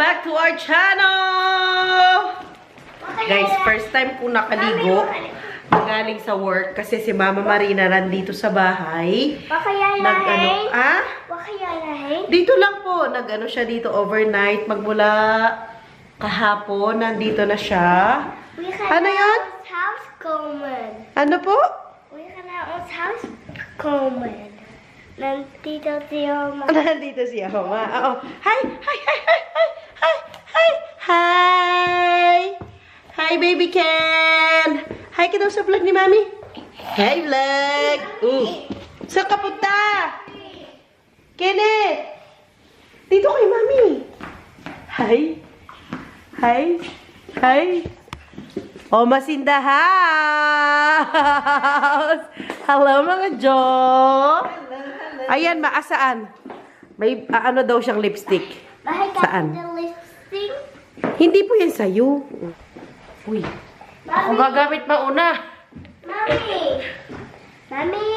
back to our channel! Guys, first time ko nakaligo. Galing sa work kasi si Mama Marina nandito sa bahay. Dito lang po. Nag-ano siya dito overnight. Magmula kahapon. Nandito na siya. Ano yun? Ano po? Nandito si Oma. Nandito si Oma. Oo. Hi! Hi! Hi! Hi! Hi! Hi! Hi! Hi! Hi, baby Ken! Hi ka daw sa vlog ni Mami. Hi, vlog! Saan ka punta? Kenneth! Dito kay Mami. Hi! Hi! Hi! Oma's in the house! Hello, mga Jo! Ayan, maasaan? May ano daw siyang lipstick. Saan? Lipstick? Hindi po yan sa'yo. Uy. Ako gagamit mauna. Mami! Mami!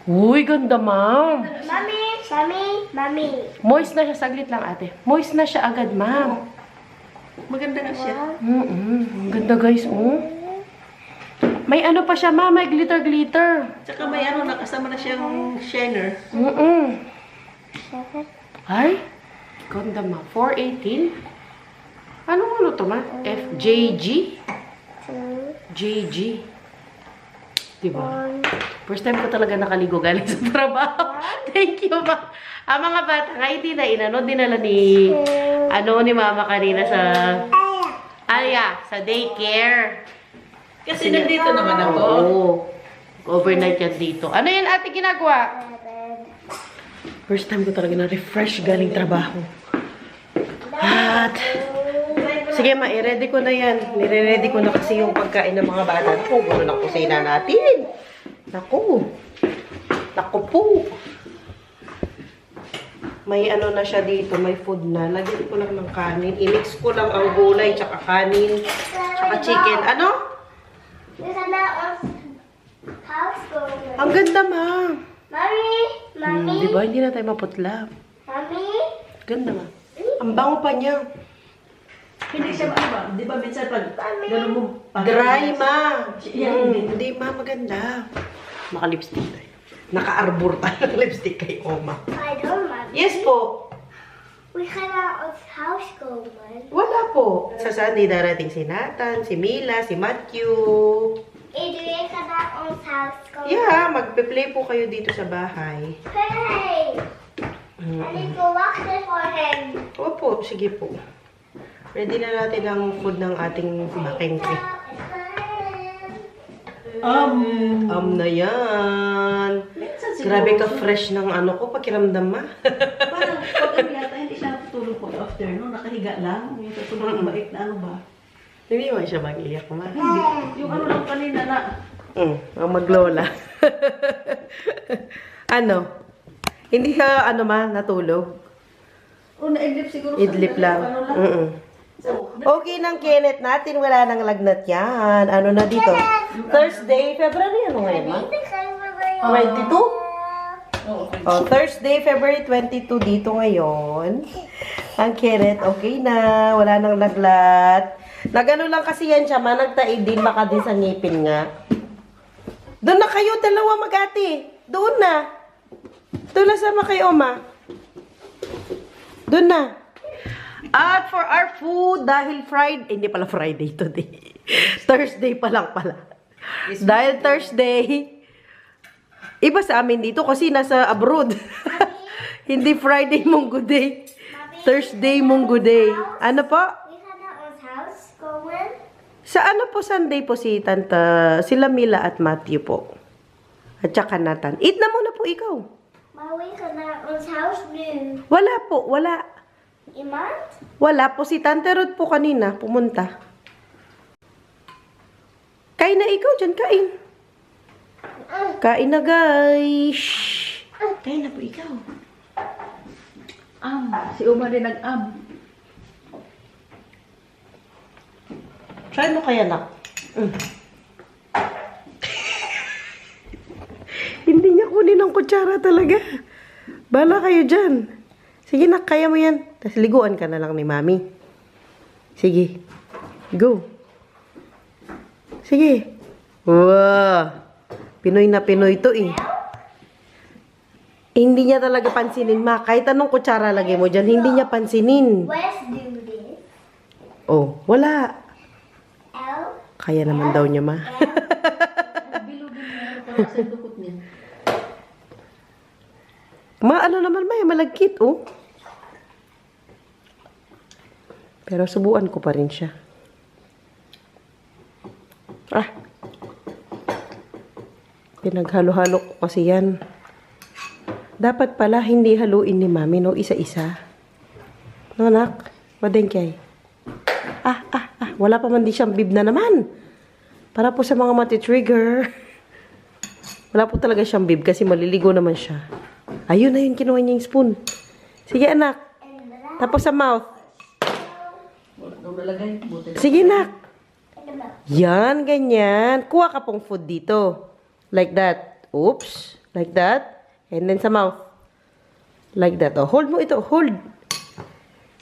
Uy, ganda, ma'am. Mami! Mami! Mami! Moist na siya. Saglit lang, ate. Moist na siya agad, ma'am. Maganda nga siya. Ang ganda, guys. Oh. May ano pa siya, ma'am. May glitter-glitter. Tsaka may ano, nakasama na siyang shiner. Ay, ganda, ma'am. 418. Ano to, ma'am? FJG? JG. Diba? First time ko talaga nakaligo galing sa trabaho. Thank you, ma. Ang mga bata nga, hindi na inano, dinala ni, ni mama kanina sa, sa daycare. Kasi nandito naman ako. Oo. Overnight yan dito. Ano yan, ate, ginagawa? First time ko talaga na-refresh galing trabaho. At, sige ma, i-ready ko na yan. Nire-ready ko na kasi yung pagkain ng mga bata. Naku, gulo ng kusina natin. Naku. Naku po. May ano na siya dito, may food na. Lagyan ko lang ng kanin. I-mix ko lang ang gulay, tsaka kanin, tsaka chicken. Ano? Ang ganda, ma. Mami! Mami! Diba, hindi na tayo maputla. Mami! Ganda, ma. Ang bango pa niya. Hindi siya ba? Di ba minsan pag gano'n mo? Dry, ma. Yan, Hindi, ma. Maganda. Naka-lipstick tayo. Naka-arbor tayo ng lipstick kay Oma. I don't, Mami. Yes po. We cannot house go, man. Wala po. Sa Sunday darating si Nathan, si Mila, si Matthew. We cannot house go. Yeah, magpe-play po kayo dito sa bahay. Hey! I need to wash this for him. Opo, sige po. Ready na natin ang food ng ating makengke. Na yan. Grabe ka fresh ng ano ko, pakiramdam ma. Parang pag ano yata, hindi siya tutulog po after, no? Nakahiga lang. Yung tutulog ng bait na ano ba? Hindi mo siya mag-iyak ma. Hindi. Yung ano lang kanina na. Ang maglola. Ano? Hindi ka ano ma, natulog? O, na-idlip siguro. Idlip lang. Ano lang. So, Okay ng Kenneth natin, wala nang lagnat yan. Ano na dito? Thursday, February, ano ngayon ma? 22? Oh, Thursday, February 22 dito ngayon. Ang Kenneth, okay na. Wala nang laglat. Nagano lang kasi yan siya, nagtaid din, baka din sa ngipin nga. Doon na kayo, dalawa mag-ati. Doon na. Doon na sama kayo, Oma. Doon na. At for our food, dahil Friday, hindi pala Friday today. Thursday pa lang pala. Dahil Thursday, iba sa amin dito kasi nasa abroad. Hindi Friday Munggo Day. Thursday Munggo Day. Ano po? We cannot house go, man. Sa ano po Sunday po si Tanta, sila Mila at Matthew po. At saka Nathan. Eat na muna po ikaw. We cannot house new. Wala po, wala. Iman? Wala po si Tante Ruth po kanina, pumunta. Kain na ikaw dyan, kain. Kain na guys. kain na po ikaw. Si Uma din nag-am. Try mo kaya, nak. Hindi niya kunin ang kutsara talaga. Bala kayo dyan. Sige, nak, kaya mo yan. Tapos liguan ka na lang ni Mami. Sige. Go. Sige. Wow. Pinoy na Pinoy to eh. Hindi niya talaga pansinin, Ma. Kahit anong kutsara lagay mo dyan, hindi niya pansinin. Let's do this. Oh, wala. L. Kaya naman daw niya, Ma. Bilog niya. Parang sa dukot niya. Ma, ano naman, Ma? Malagkit, oh. Pero subuan ko pa rin siya. Ah. Pinaghalo-halo ko kasi yan. Dapat pala hindi haluin ni Mami, no? Isa-isa. No, anak? Madengkay. Wala pa man di siyang bib na naman. Para po sa mga mati-trigger. Wala po talaga siyang bib kasi maliligo naman siya. Ayun na yun, kinuha niya yung spoon. Sige, anak. Tapos sa mouth. Wala daw nalagay. Buti. Sige, anak. Yan, ganyan. Kuha ka pong food dito. Like that. Oops. Like that. And then sa mouth. Like that. Oh, hold mo ito. Hold.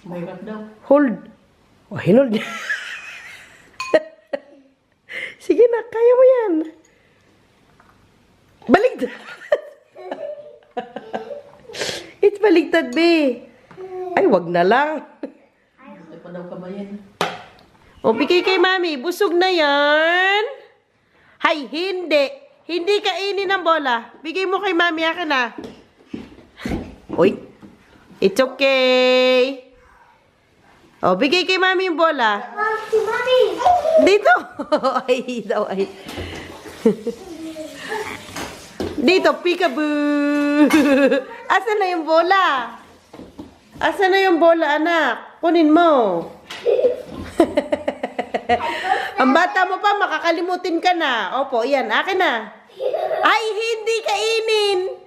Mahirap daw. Hold. Oh, hinold niya. Sige na, kaya mo yan. Baligtad. It's baligtad, be. Ay, wag na lang. Buti pa daw kamayan. O, bigay kay Mami. Busog na yan. Hay, hindi. Hindi kainin ng bola. Bigay mo kay Mami. Akin na. Uy. It's okay. O, bigay kay Mami yung bola. Mommy. Dito. Ay, daw, ay. Dito, peekaboo. Asan na yung bola? Asan na yung bola, anak? Kunin mo. Ang bata mo pa, makakalimutin ka na. Opo, yan, akin na. Ay, hindi kainin.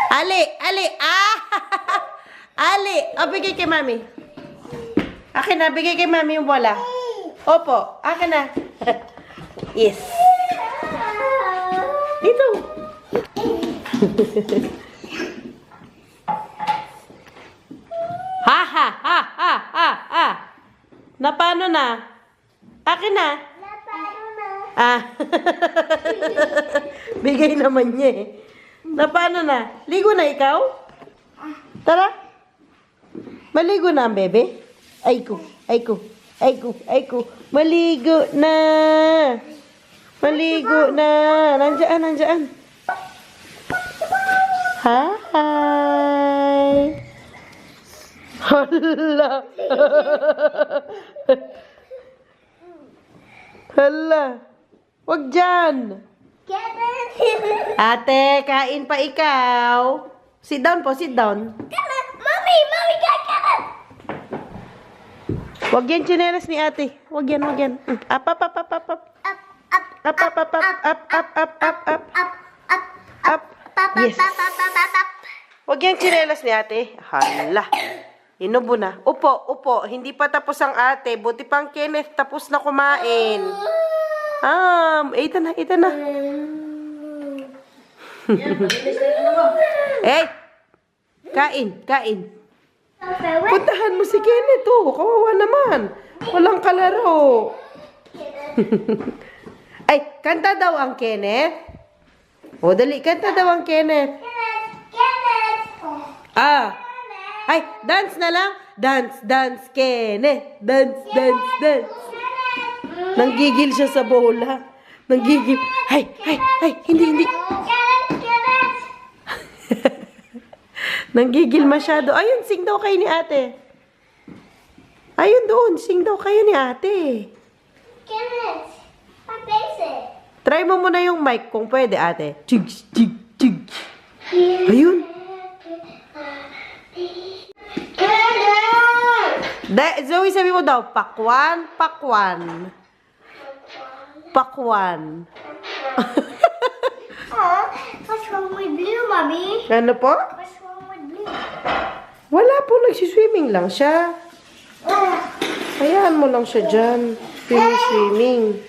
Ali, ali, Ali, o, bigay kay Mami. Akin na, bigay kay Mami yung bola. Opo, akin na. Yes. Dito. Ha. Na paano na? Akin na. Ah. Bigay naman niya eh. Na paano na? Ligo na ikaw? Tara. Maligo na ang bebe. Ay ko. Maligo na. Nandiyan. Hi. Hala. Wag dyan. Ate, kain pa ikaw. Sit down po, sit down. Mommy, get it. Wag yan tsinelas ni ate. Wag yan. Up. Yes. Wag yan tsinelas ni ate. Hala. Inubo na. Upo. Hindi pa tapos ang ate. Buti pang Kenneth tapos na kumain. Ito na. Yan, malinis na yung ano mo. Eh! Kain. Puntahan mo si Kenneth, oh. Kawawa naman. Walang kalaro. Ay, kanta daw ang Kenneth. O, dali, kanta daw ang Kenneth. Ay, dance na lang. Dance, Kenneth. Dance. Nanggigil siya sa bola. Nanggigil. Ay, hindi. Nanggigil masyado. Ayun, sing daw kayo ni ate. Ayun doon, sing daw kayo ni ate. Kenneth, face it. Try mo muna yung mic kung pwede, ate. Chig. Ayun. Zoe, sabi mo daw, pakwan. What's wrong with blue, Mommy? Ano po? What's wrong with blue? Wala po, nagsiswimming lang siya. Hayaan mo lang siya dyan. Swimming.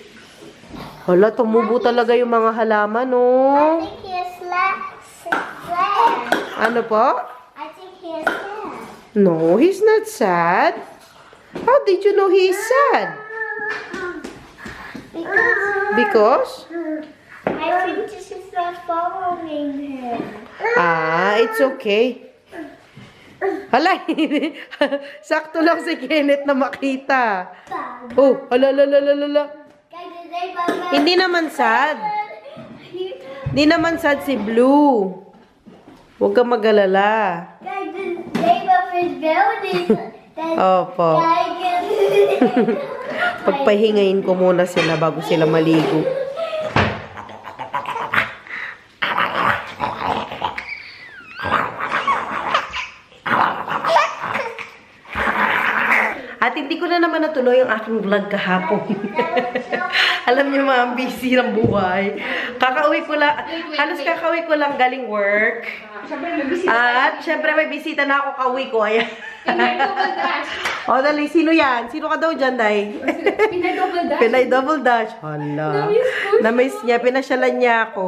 Hala, tumubo talaga yung mga halaman, I oh. think he is sad. Ano po? I think he is sad. No, he's not sad. How did you know he's sad? Because? I think this is not following him. It's okay. Hala, sakto lang si Kenneth na makita. Oh, hala. Hindi naman sad. Hindi naman sad si Blue. Huwag kang mag-alala. Guys, the name of his building. Opo. Pagpahingayin ko muna sila bago sila maligo. At hindi ko na naman natuloy ang aking vlog kahapon. Alam niyo mga busy ng buhay. Halos kakauwi ko lang galing work. At syempre may bisita na ako kauwi ko. Ayan. O dali, sino yan? Sino ka daw dyan, Day? Pinay double dash. Hala. Na-miss niya, pinasyalan niya ako.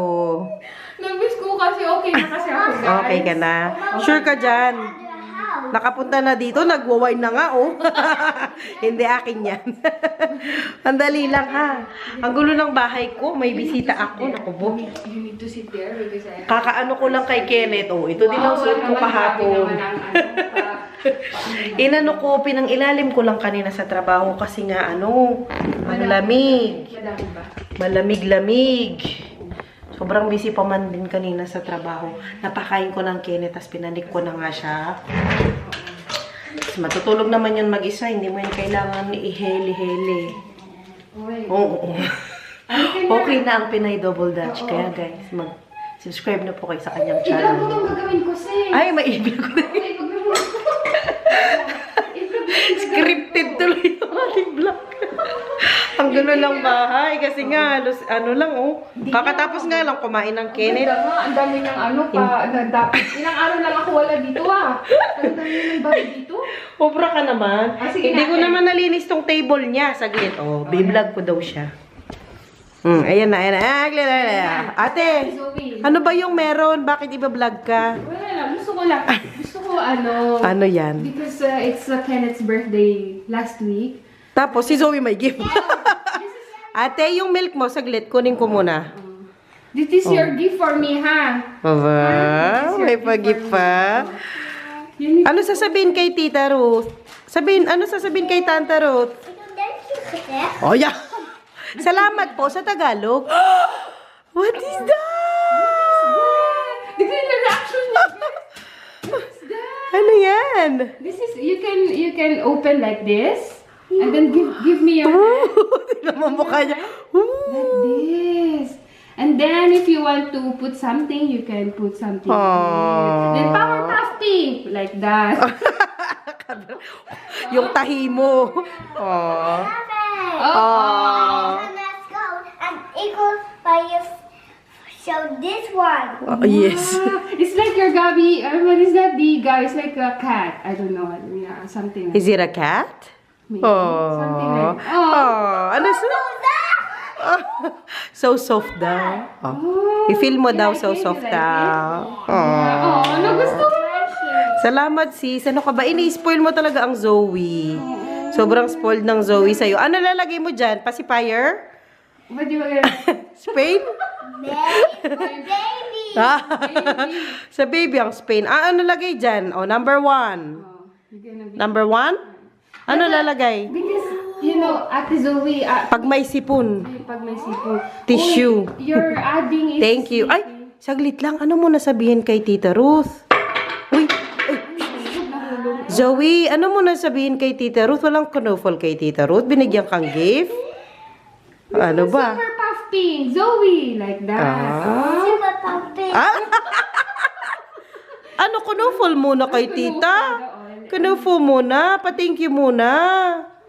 Na-miss ko kasi okay na kasi ako, guys. Okay ka na? Sure ka dyan? Nakapunta na dito, nagwa-wine na nga, oh. Hindi akin yan. Andali lang, ha. Ang gulo ng bahay ko, may bisita ako. Naku, bo. You need to sit there because I... Kakaano ko lang kay Kenneth, oh. Ito din ang suot ko kahapon. Inano ko, pinang ilalim ko lang kanina sa trabaho kasi nga, malamig. Madami ba? Malamig-lamig. Sobrang busy pa man din kanina sa trabaho. Napakain ko ng Kenneth, tas pinanik ko na nga siya. Matutulog naman yun mag-isa, hindi mo yan kailangan iheli-heli. Oo. Okay na ang Pinay Double Dutch. Kaya guys, mag-subscribe na po kayo sa kanyang I-vlog mo channel. itong gagawin ko, sis. Ay, may i-vlog ko na. Okay, i-vlog mo. Scripted tuloy yung ating vlog. Ang gulo lang bahay. Kasi nga, lang, oh. Kakatapos nga lang kumain ng Kenneth. Ang dami ng dapat. Ilang araw lang ako wala dito, Ang dami ng bahay dito. Obra ka naman. Sige Hindi ko natin. naman nalinis tong table niya. Saglit. Oh, biblog ko daw siya. Ayan na. Ate, Zoe. ano ba yung meron? Bakit iba-vlog ka? Wala lang. Gusto ko Ano yan? because it's Kenneth's birthday last week. Tapos, si Zoe may gift. Ate, yung milk mo, saglit. Kunin ko muna. This is your gift for me, ha? Aba, may pag-gift pa. Ano sasabihin kay Tita Ruth? Ano sasabihin kay Tanta Ruth? Oh, yeah. Salamat po sa Tagalog. What is that? This is the reaction niya. What's that? Ano yan? This is you can open like this and then give me your hand Tignan mo mukha niya. like this. And then if you want to put something, you can put something. Aww. Then Powerpuff Pink like that. Yung tahi mo. Aww. Oh. Let's go. And equal by your. So this one. Oh, yes. It's like your Gabi. What is that? The guy. It's like a cat. I don't know. Yeah, something. Like Is it a cat? maybe. Oh. Something like. Ano so soft daw. Oh. I-feel mo daw so soft daw. Oh, nagusto mo. Salamat sis. Ano ka ba? Ini-spoil mo talaga ang Zoe. Sobrang spoiled ng Zoe sa'yo. Ano lalagay mo dyan? Pacifier? What do you want? Spain? Baby. Sa baby ang Spain. Ano lagay dyan? Oh, number 1. You're gonna be. Number 1? Ano lalagay? Because, you know, Ate Zoe, Pag may sipon. pag may sipon. Tissue. Oh, you're adding is... Thank you. Ay, saglit lang. Ano mo nasabihin kay Tita Ruth? Uy. Zoe, ano mo nasabihin kay Tita Ruth? Walang knuffle kay Tita Ruth. Binigyan kang gift? Ano ba? Super Puff Pink. Zoe, like that. Super puppy. Ano, knuffle muna kay Tita? Knuffle muna. Pa-thank you muna.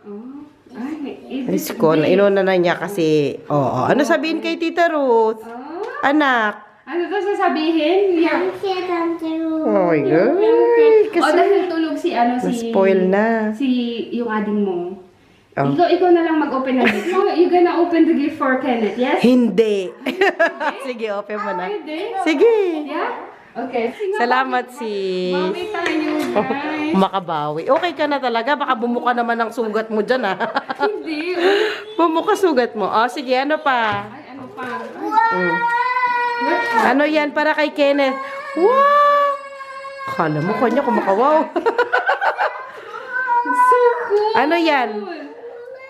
Oh. Ay, Diyos ko, inuna na niya kasi. Oo. Ano sabihin kay Tita Ruth? Anak. Ano to sasabihin? Yeah. Oh my God. O dahil tulog si Na-spoil na. Si yung ading mo. Oh. Ikaw na lang mag-open ng gift. So, you gonna open the gift for Kenneth, yes? Hindi. Sige, open mo na. Pwede? Sige. Yeah? Okay. Salamat, sis. Mami tayo, guys. Makabawi. Okay ka na talaga. Baka bumuka naman ang sugat mo dyan, ha? Hindi. Bumuka sugat mo. O, sige, ano pa? Ay, ano pa? Ano yan para kay Kenneth? Wow! Kala mo kanya kumakawaw. So cool. Ano yan?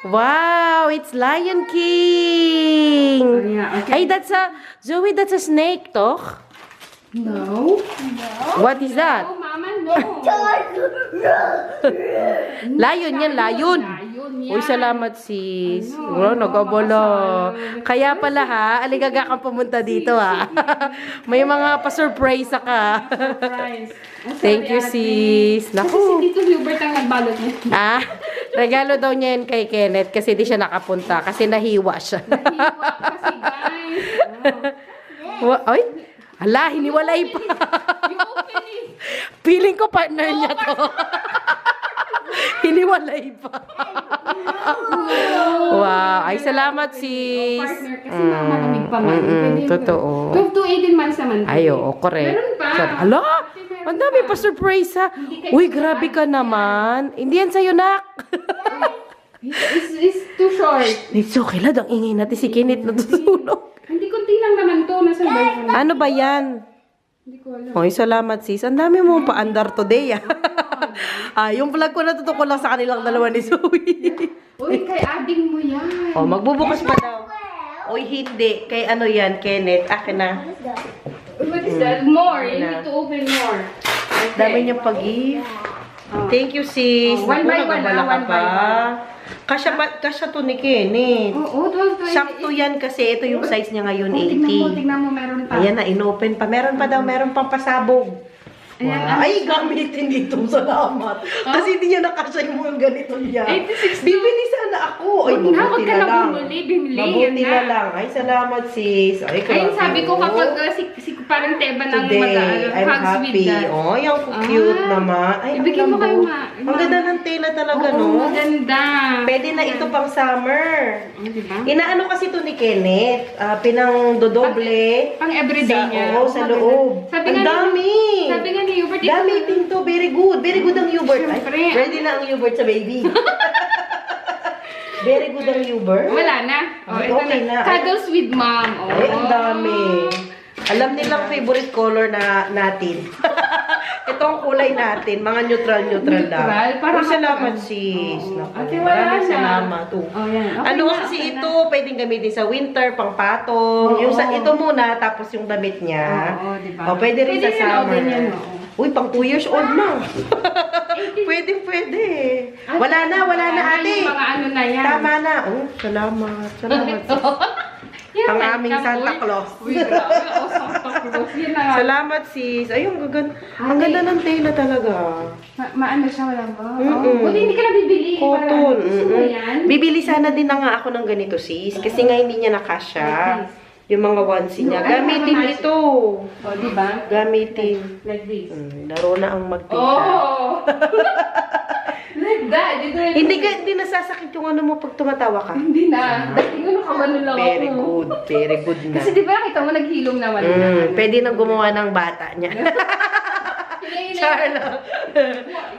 Wow, it's Lion King. Oh, yeah, okay. Hey, Zoe, that's a snake, toch? No. What is that? Oh, Mama, no. Lion yan, lion. Ayun yan. Uy, salamat sis. Oh, nag-abala. Kaya pala ha, aligaga kang pumunta dito ha. May mga pa-surprise ka. Surprise. Oh, sorry, Thank you ate. sis. Kasi si Naku. Tito Hubert ang nagbalot niya. Ah, regalo daw niya yun kay Kenneth kasi di siya nakapunta kasi nahiwa siya. Hiwa kasi, guys. Ay, hala, hiniwalay pa. You open it. Feeling ko partner niya to. Hiniwalay pa. Wow. Ay, salamat sis. Partner kasi malamig pa man. Pwede- Totoo. 12 to 18 months naman. Ay, oo, correct. Meron pa. Hala, ang dami pa surprise ha. Uy, grabe ka naman. Hindi yan sa'yo, nak. It's too short. It's okay lang. Ang ingay natin si Kenneth na tutulog. Hindi, konti lang naman to. Nasa version. Ano ba yan? Hindi ko alam. Oy, salamat sis. Ang dami mo paandar today ah. Yung vlog ko natutukol lang sa kanilang dalawa ni Zoe. Uy, kay ading mo yan. Oh, magbubukas pa daw. Oy, hindi. Kay ano yan, Kenneth? Akin na. What is that? More. You need to open more. Okay. Dami niyang pag-gift. Thank you, sis. Oh, one by Naku, one, nagabala ka one by pa. Kasya to ni Kenneth. Oo, 12 to 18. Sakto yan kasi ito yung size niya ngayon, Tingnan mo, meron 80. pa. Ayan na, inopen pa. Meron pa daw, meron pang pasabog. Ayan, Wow. Ay, gamitin dito. Salamat. Kasi hindi niya nakasya yung mga ganito niya. 86 Bibili sana ako. Ay, Huwag na, mabuti huwag ka na na lang. bumuli, bumili, Mabuti yan na na. lang. Ay, salamat sis. Ay, Ayun, grabe, sabi ko oh. kapag si parang Teba ng Today, I'm hugs with happy. that. Oh, yung cute naman. Ay, ang Ibigay mo kay lambot. Ma. Ang ganda ng tela talaga, Oo, no? maganda. Pwede na ito pang summer. Diba? Inaano kasi to ni Kenneth, pinang dodoble. Pang everyday niya. Oo, sa loob. Sabi Ang nga dami. Sabi nga ni Hubert, Gamitin to. Very good. Very good ang Hubert. Ay, Siyempre. ready na ang Hubert sa baby. Very good ang Hubert. wala na. Oh, Ay, ito okay na. Cuddles with mom. Oh. Ay, ang dami. Alam nilang favorite color na natin. Ito ang kulay natin. Mga neutral lang. Neutral, para Oh, salamat kapag- sis. Oo. Naku, Ate, wala maraming na. salamat. Oh. Oh, yan. Okay Ano na, kasi okay ito, pwedeng gamitin sa winter, pang patong. Oo. Yung sa ito muna, tapos yung damit niya. Oo, diba? Oh, pwede rin sa rin, summer. din yan, oo. Uy, pang 2 years old na. Pwede. Wala na ate. Yung mga ano na yan. Tama na. Oh, salamat. Salamat. Yan, Ang welcome, aming Santa uy. Claus. Uy, grabe. Oh, Santa Claus. Yan na nga. Salamat sis. Ayun, ang ganda ng tela talaga. Maano siya, wala ba? Mm-mm. Buti hindi ka na bibili. Cotton. Gusto mo yan? Bibili sana din na nga ako ng ganito sis. Kasi nga hindi niya nakasya. Yung mga onesie niya. Gamitin ito. Oh, di ba? Gamitin. Like this. Laro na ang magtita. Oh! Like that. Hindi nasasakit yung ano mo pag tumatawa ka. Hindi na. Dati nga nakawalo lang ako. Very good na. Kasi di ba kita mo naghilom naman. Pwede nang gumawa ng bata niya. Charla.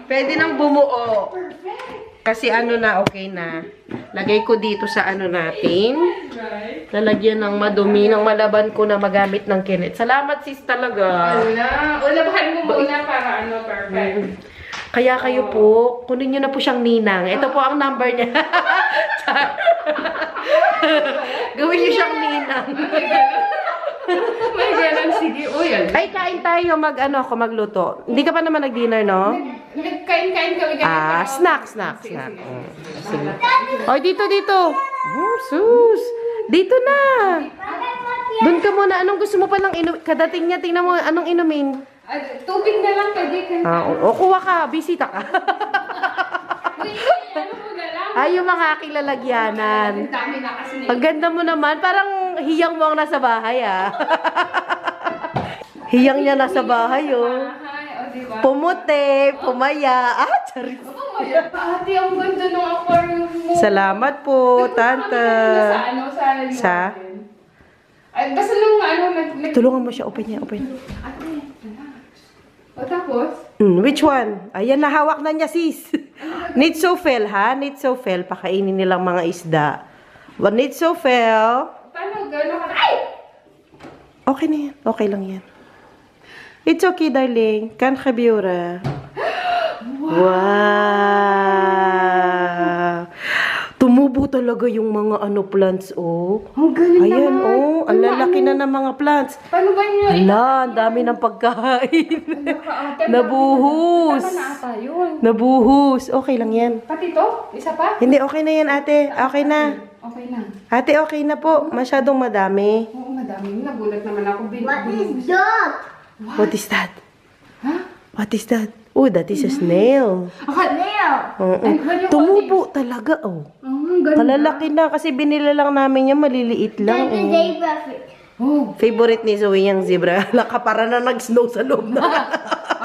Pwede nang bumuo. Kasi ano na, okay na. Lagay ko dito sa ano natin. Lalagyan ng madumi, ng malaban ko na magamit ng Kenneth. Salamat sis talaga. Ulabahan mo muna para ano, perfect. Kaya kayo po, kunin nyo na po siyang ninang. Ito po ang number niya. Gawin nyo siyang ninang. May ganun, sige. Uy, Ay, kain tayo magluto. Hindi ka pa naman nag-dinner, no? Nagkain-kain kami ganito. Snack. Sige. Oy, dito. Sus. Dito na. Doon ka muna. Anong gusto mo palang inumin? Kadating niya, tingnan mo, anong inumin? Tubig na lang pwede. Kuha ka. Bisita ka. Uy, ano mo na lang. Ay, yung mga aking lalagyanan. Ang dami na kasi Ang ganda mo naman. Parang hiyang mo ang nasa bahay, ah. Hiyang niya nasa bahay, oh. o diba? Pumuti, pumaya. Charis. Ate, ang ganda ng aquarium mo. Salamat po, Tanta. Sa? Ay, basta nung ano, Tulungan mo siya. Open niya. Ate, O tapos? Which one? Ayan, nahawak na niya, sis. Nitsofel, ha? Nitsofel. Pakainin nilang mga isda. Well, Nitsofel. Paano gano'n ka? Ay! Okay na yan. Okay lang yan. It's okay, darling. Kan kabiura. Wow! Tumubo talaga yung mga plants, oh. Ang galing Ayan, naman. oh. Ang lalaki na ng mga plants. Paano ba nyo? Hala, ang dami ng pagkain. Nabuhus. Tama na ata yun. Nabuhus. Okay lang yan. Pati to? Isa pa? Hindi, okay na yan, ate. Okay na. Okay lang. Ate, okay na po. Masyadong madami. Oo, madami. Nagulat naman ako. What is dog? What is that? Ha? What is that? Oh, that is a snail. Nail. Oo. And what do you call Tumubo talaga, oh. Ang ganda. Malalaki na kasi binila lang namin yan. Maliliit lang, There's a oh. zebra fish. Oh, Favorite ni Zoe yung zebra. Laka para na nag-snow sa loob na.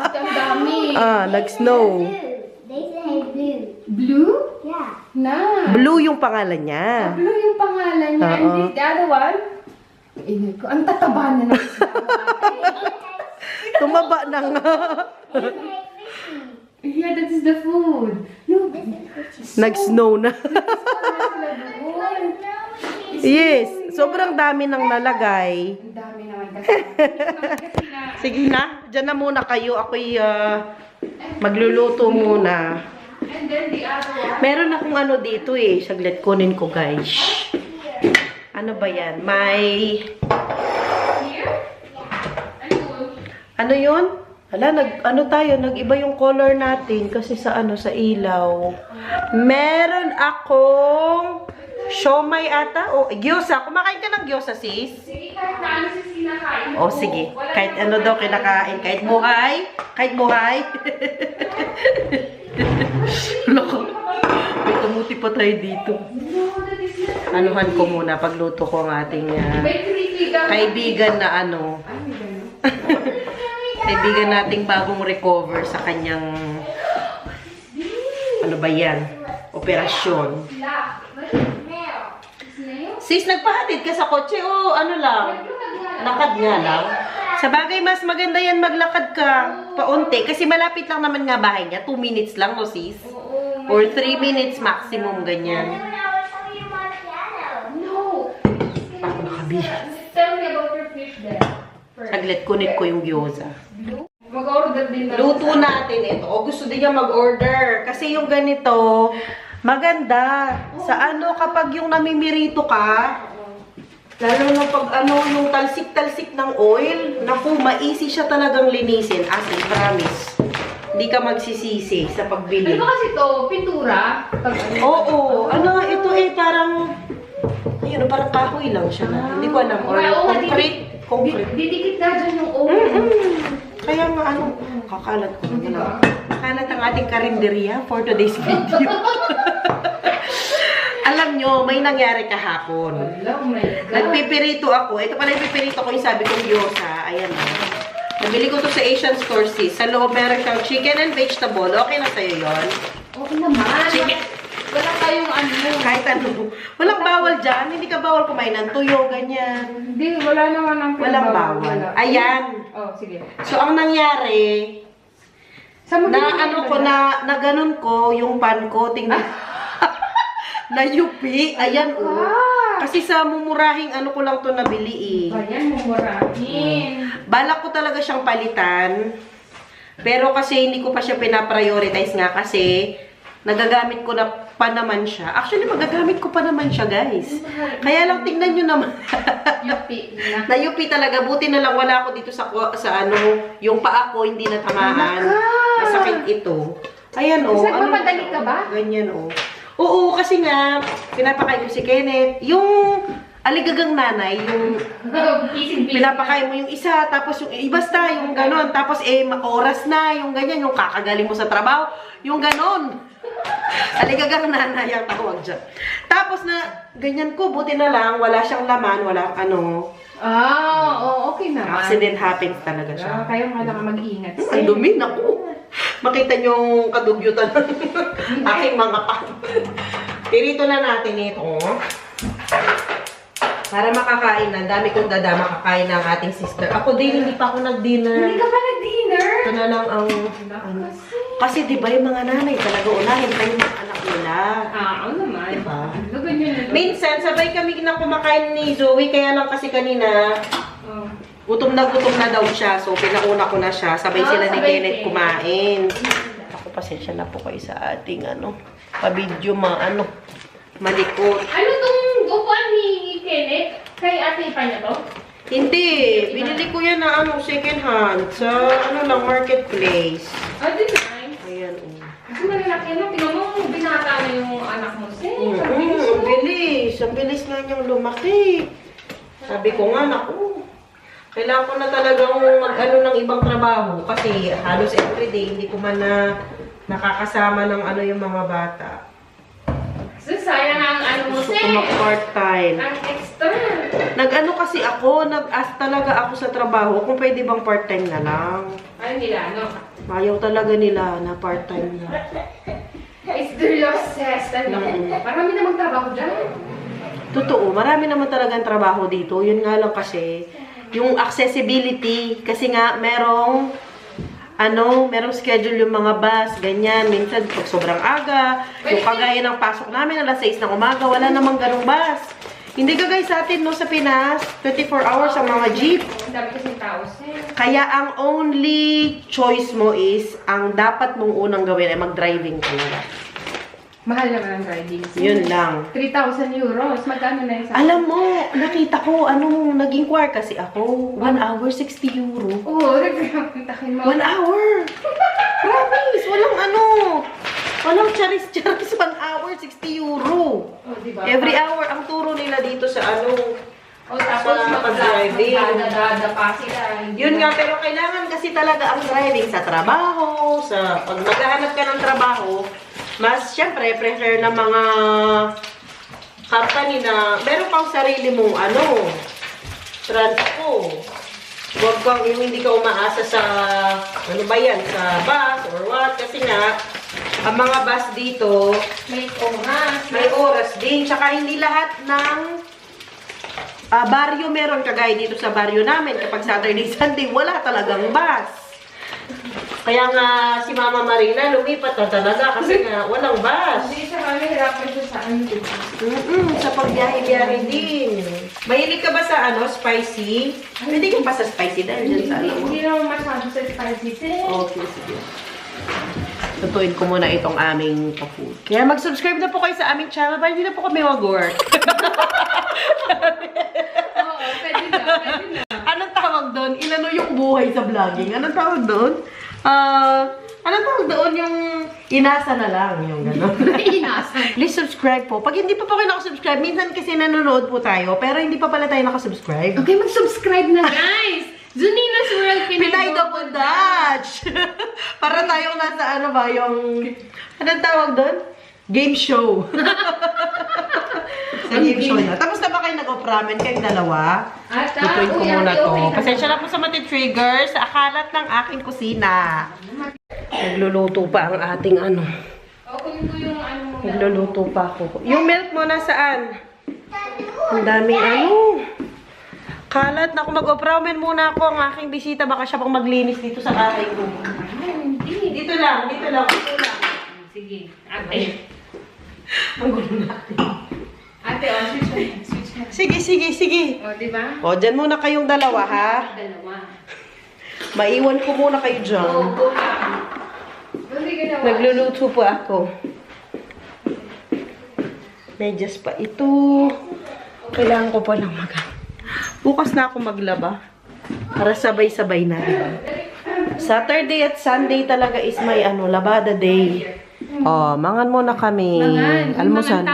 ate, ang dami. Nag-snow. They say blue. Blue? Yeah. Na. Blue yung pangalan niya. Blue yung pangalan niya. And Oo. this, the other one? Inay ko, ang tataba na ng isda. Tumaba na nga. Yeah, that is the food. Look. Nag-snow na. Doon. Yes. Sobrang dami nang nalagay. Ang dami naman kasi. Kasi na. Sige na. Diyan na muna kayo. Ako'y magluluto muna. And then the other one. Meron akong dito eh. Saglit kunin ko, guys. Ano ba yan? May... Here? Ayun. Ano yun? Hala, nag-iba yung color natin kasi sa sa ilaw. Meron akong siomay ata. O, gyoza. Kumakain ka ng gyoza, sis? Sige, kahit na ano sis kinakain. O, sige. Kahit ano daw kinakain. Kahit buhay. Kahit buhay. Loko. May kamuti pa tayo dito. No, that is not. Anuhan ko muna pagluto ko ang ating May kritigan. kaibigan na Ay, may ganun. kaibigan nating bagong recover sa kanyang ano ba yan? Operasyon. Snail. Snail? Sis, nagpahatid ka sa kotse o ano lang? Lakad nga lang. Sa bagay, mas maganda yan maglakad ka paunti. Kasi malapit lang naman nga bahay niya. 2 minutes lang, no sis? Or 3 minutes maximum, ganyan. No. Ako nakabi. Tell me about your fish then. First. Saglit, kunit ko yung gyoza. Mag-order din na. Luto natin ito. O gusto din niya mag-order. Kasi yung ganito, maganda. Sa kapag yung namimirito ka, lalo na pag yung talsik-talsik ng oil, naku, maisi siya talagang linisin. As in, promise. Hindi ka magsisisi sa pagbili. Ano ba kasi to? Pintura? Pag Oo. Ito parang, ayun, parang kahoy lang siya na. Hindi ko alam. Or concrete. Concrete. Didikit na dyan yung oil. Kaya nga kakalat ko na. Kakalat ang ating karinderya for today's video. Alam nyo, may nangyari kahapon. Oh my God. Nagpipirito ako. Ito pala yung pipirito ko yung sabi kong gyoza. Ayan o. Nabili ko to sa Asian Store, sis. Sa loob meron siyang chicken and vegetable. Okay na sa'yo yun? Okay naman. Chicken. Wala tayong Kahit ano. Walang bawal dyan. Hindi ka bawal kumain ng tuyo, ganyan. Hindi, wala naman ang Walang bawal. Ayan. Oh, sige. So, ang nangyari, na ganun ko yung pan ko. Tingnan. Na yupi. Ayan, oh. Kasi sa mumurahing ko lang to nabili eh. Ayan, mumurahin. Balak ko talaga siyang palitan. Pero kasi hindi ko pa siya pinaprioritize nga kasi nagagamit ko na pa naman siya. Actually, magagamit ko pa naman siya, guys. Kaya lang, tingnan nyo naman. Yupi na. Nayupi talaga. Buti na lang wala ako dito sa yung paa ko, hindi natamaan. Masakit ito. Ayan, oh. Nagpapadali ka ba? Ganyan, oh. Oo, kasi nga, pinapakain ko si Kenneth. Yung aligagang nanay, yung pinapakain mo yung isa, tapos yung basta, yung ganon. Tapos, oras na, yung ganyan, yung kakagaling mo sa trabaho, yung ganon. Aligagang nanay ang tawag dyan. Tapos na, ganyan ko, buti na lang, wala siyang laman, wala Okay naman. accident happens talaga siya. Kayo nga lang mag-ingat. Ang dumi, naku. Makita niyo yung kadugyutan ng aking mga pan. Pirito na natin ito. Para makakain na. Dami kong makakain ng ating sister. Ako din, hindi pa ako nag-dinner. Hindi ka pa nag-dinner? Ito na lang ang, ano. Kasi di ba yung mga nanay talaga unahin pa yung mga anak nila. Oo naman. Diba? Lugan yun. Minsan, sabay kami na kumakain ni Zoe, kaya lang kasi kanina, gutom na daw siya. So, pinauna ko na siya. Sabay sila ni sabay Kenneth din. kumain. Ako, pasensya na po kayo sa ating, pa-video, malikot. Ano tong upuan ni Kenneth? Kay ate pa niya to? Hindi. Binili ko yan na, second hand. Sa, marketplace. Ah, di nice. Ayan, Kasi malalaki na. Tingnan mo, binata na yung anak mo. Ang bilis. Ang bilis nga niyang lumaki. Sabi ko nga, naku. Kailangan ko na talagang ng ibang trabaho. Kasi halos everyday, hindi ko man na nakakasama ng yung mga bata. So, sayang ang mo, Gusto ko mag-part-time. Ang extra. Kasi ako, nag-ask talaga ako sa trabaho kung pwede bang part-time na lang. Ano nila, no? Ayaw talaga nila na part-time na. It's their obsessed. Marami na magtrabaho dyan. Totoo, marami naman talagang trabaho dito. Yun nga lang kasi, yung accessibility, kasi nga merong schedule yung mga bus, ganyan. Minsan, pag sobrang aga, yung kagaya ng pasok namin, alas 6 ng umaga, wala namang ganong bus. Hindi kagaya sa atin, no, sa Pinas, 24 hours ang mga jeep. Ang dami kasing tao, sir. Kaya ang only choice mo is, ang dapat mong unang gawin ay mag-driving talaga. Mahal naman ang driving. Yun lang. 3,000 euros. Magkano na isa? Alam mo, nakita ko, nag-inquire kasi ako. 1 hour, 60 euro. Oo, nagkakuntakin mo. 1 hour! Promise! Walang charis-charis. 1 hour, 60 euro. Oh, diba? Every hour, ang turo nila dito sa O tapos sa pag-driving. magdadada pa sila. Yun nga, pero kailangan kasi talaga ang driving sa trabaho, pag maghahanap ka ng trabaho, mas, syempre, prefer na mga company na meron kang sarili mong transpo. Huwag kang, yung hindi ka umaasa sa, sa bus or what. Kasi nga, ang mga bus dito, may oras din. Tsaka hindi lahat ng baryo meron. Kagaya dito sa baryo namin, kapag Saturday, Sunday, wala talagang bus. Kaya nga, si Mama Marina, lumipat na talaga kasi nga, walang bus. Hindi siya kami hirapan siya sa Sa pagbiyahe-biyahe din. Mahilig ka ba sa spicy? Pwede ka pa sa spicy dahil dyan sa Hindi naman masyado sa spicy, sir. Okay, sige. Tutuin ko muna itong aming food. Kaya mag-subscribe na po kayo sa aming channel para hindi na po kami mag-work. Oo, pwede na. Anong tawag doon? Inano yung buhay sa vlogging? Anong tawag doon? Anong tawag doon yung inasa na lang? Yung gano'n. Inasa. Please subscribe po. Pag hindi pa po kayo nakasubscribe, minsan kasi nanonood po tayo, pero hindi pa pala tayo nakasubscribe. Okay, mag-subscribe na, guys! Zunina's World Pinay Double Dutch! Para tayong nasa yung... Anong tawag doon? Game show. Sa game show na. Tapos na ba kayo nag-off-ramen kayong dalawa? Tutuin ko muna to. Pasensya na po sa mati-trigger sa akalat ng aking kusina. Nagluluto pa ang ating Okay, ito yung mo. Nagluluto pa ako. Yung milk mo nasaan? Ang daming kalat. Naku, mag-off-ramen muna ako. Ang aking bisita, baka siya pang maglinis dito sa bahay ko. Dito lang. Sige. Ate. Ang gulo natin. Ate, switch na. Sige. O, diba? O, dyan muna kayong dalawa, ha? Dalawa. Maiwan ko muna kayo dyan. Go na. Nagluluto pa ako. Medyas pa ito. Kailangan ko pa lang bukas na ako maglaba. Para sabay-sabay na. Diba? Saturday at Sunday talaga is may labada day. Mangan muna kami. Almusal.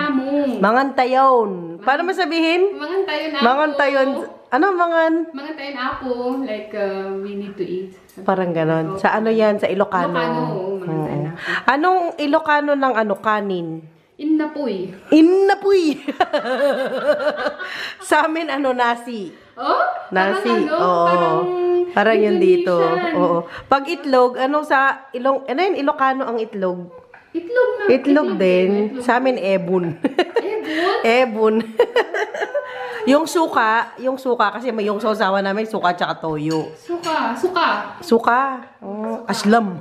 Mangan tayon. Paano masabihin? Mangan tayo na Mangan tayon. Ano mangan? Mangan tayo na ako. Like, we need to eat. Parang ganon. Sa yan? Sa Ilocano. Mangan tayo na ako. Anong Ilocano ng kanin? Innapoy. Innapoy! Sa amin, nasi. Oh? Nasi. Parang Parang yun dito. Indonesian. Oo. Pag itlog, Ilocano ang itlog? Itlog na. Itlog din. Sa amin, ebon. Ebon? Ebon. Yung suka kasi may yung sausawan namin, suka tsaka toyo. Suka. Suka. Oh, aslam.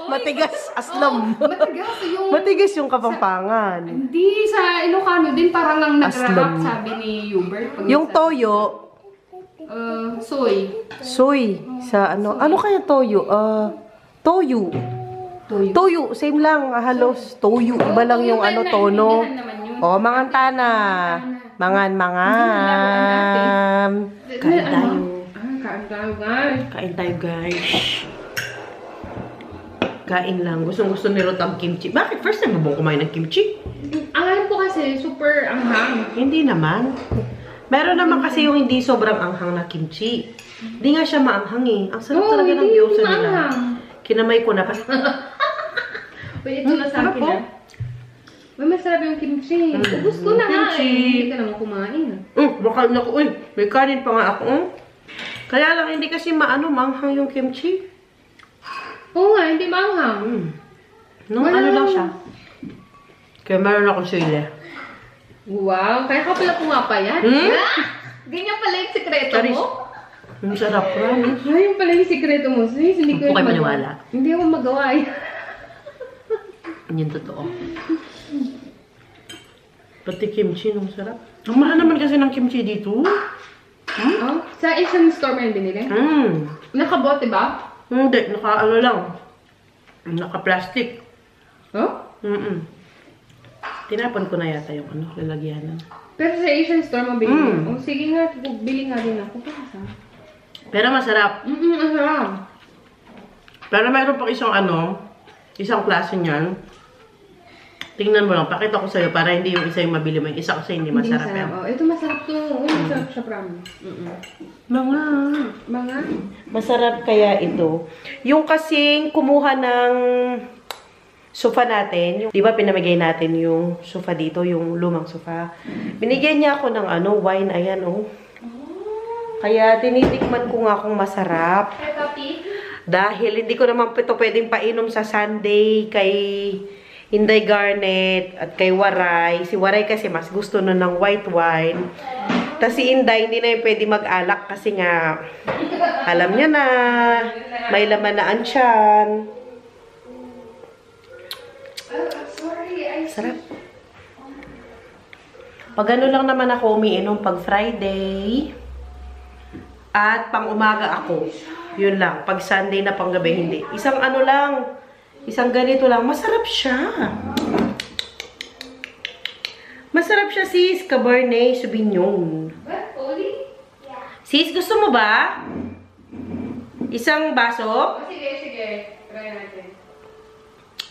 Matigas, aslam. Matigas yung... Matigas yung Kapampangan. Hindi, sa Ilocano din parang nang Aslam. nagrarap, sabi ni Hubert. Pag Yung nagsasabi. toyo, Soy. soy. Sa ano? Ano kaya toyo? Toyo. Toyo. Toyo, same lang. Halos toyo. Iba lang yung toyo ano, tayo tono. naintindihan naman yun. Oh, mangantana. Mangan. Kain tayo. Kain tayo, guys. Kain tayo, guys. Kain lang. Gustong-gusto ni Ruth ang kimchi. Bakit? First time mo ba kumain ng kimchi? Ang alam ko kasi, super anghang. Hindi naman. Meron naman kasi yung hindi sobrang anghang na kimchi. Hindi nga siya maanghang eh. Ang sarap Oo, talaga ng hindi gyoza nila. maanghang. Kinamay ko na pa. Wait, ito na sa sarap akin po. ah. May masarap yung kimchi. Ubus ko na nga kimchi. eh. Hindi ka naman kumain. Baka na ko. Uy, may kanin pa nga ako. Kaya lang, hindi kasi maanghang yung kimchi. Oo nga, hindi maanghang. Nung ano lang siya. Kaya meron akong sili. Wow, kaya ka pala pumapayat. Hmm? Ganyan pala yung sekreto Charis. mo? Ang sarap, promise. Ayun pala yung sekreto mo. Sis, hindi ko Huwag kayo yung maniwala. Hindi ako magawa eh. Yan totoo. Pati kimchi, nung sarap. Ang mahal naman kasi ng kimchi dito. Oh, sa Asian store mo yung binili? Nakabote ba? Hindi, naka-ano lang. Naka-plastic. Oh? Tinapon ko na yata yung ano, lalagyanan. Pero sa Asian store mo binili? Oh, sige nga, bili nga din ako. Pero masarap. Ang sarap. Pero mayroon pang isang ano, isang klase niyan. Tingnan mo lang, pakita ko sa'yo para hindi yung isa yung mabili mo. Yung isa kasi hindi masarap yan. Oh, ito masarap to. Oh, masarap siya, promise. Mga? Masarap kaya ito. Yung kasing kumuha ng sofa natin, yung, di ba pinamigay natin yung sofa dito, yung lumang sofa. Binigyan niya ako ng ano, wine, ayan oh. Kaya tinitikman ko nga kung masarap. Hey, papi. Dahil hindi ko naman ito pwedeng painom sa Sunday kay Inday Garnet at kay Waray. Si Waray kasi mas gusto nun ng white wine. Tapos si Inday hindi na yung pwede mag-alak kasi nga alam niya na may laman na ang tiyan. Sarap. Pag ano lang naman ako umiinom pag Friday at pang umaga ako. Yun lang. Pag Sunday na pang gabi hindi. Isang ano lang. Isang ganito lang. Masarap siya. Masarap siya, sis. Cabernet Sauvignon. What? Oli? Sis, gusto mo ba? Isang baso? Oh, sige. Try natin.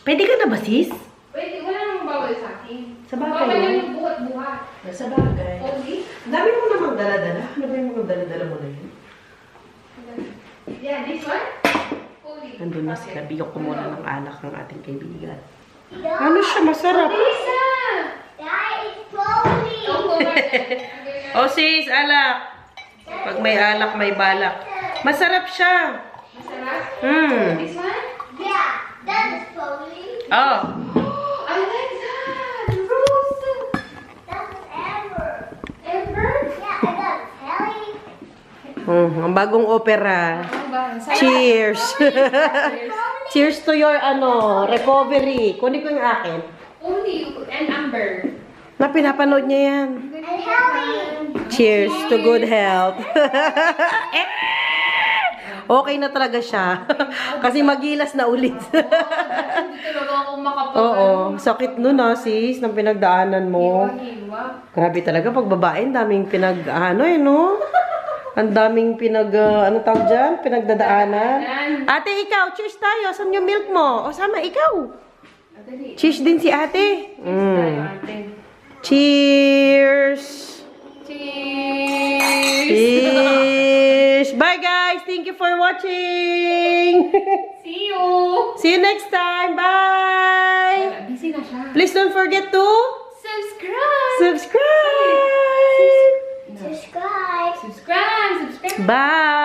Pwede ka na ba, sis? Wait, wala namang bawal sa akin. Sa bagay, Bawal no? lang yung buhat-buhat. Sa bagay. Oli? Ang dami mo namang dala-dala. Ano ba yung mga dala-dala mo na yun? Yeah, this one? Oli. Nandun na sila. Bigyan ko muna ng alak ng ating kaibigan. Ano siya? Masarap. Lisa! That is slowly. Oh, sis, alak. Pag may alak, may balak. Masarap siya. Masarap? Hmm. This one? Yeah, that is slowly. Oh. Oh, I like that! Rose! That's Amber. Amber? Yeah, I got Kelly. Ang bagong opera. Ano ba? Cheers. Cheers to your recovery. Kunin ko yung akin. Only and Amber. Na pinapanood niya yan. And Kelly. Cheers to good health. Okay na talaga siya. Kasi magilas na ulit. Hindi talaga ako makapag... Oo. Sakit nun sis, ng pinagdaanan mo. Hiwa. Grabe talaga, pag babae, ang daming no? Ang daming ano tawag dyan? Pinagdadaanan. Ate, ikaw, cheers tayo. Saan yung milk mo? O, sama, ikaw. Cheers din si ate. Cheers. Cheers! Cheers. Bye, guys. Thank you for watching. See you! See you next time. Bye. Busy na siya. Please don't forget to Subscribe! subscribe. Subscribe. Subscribe! Bye.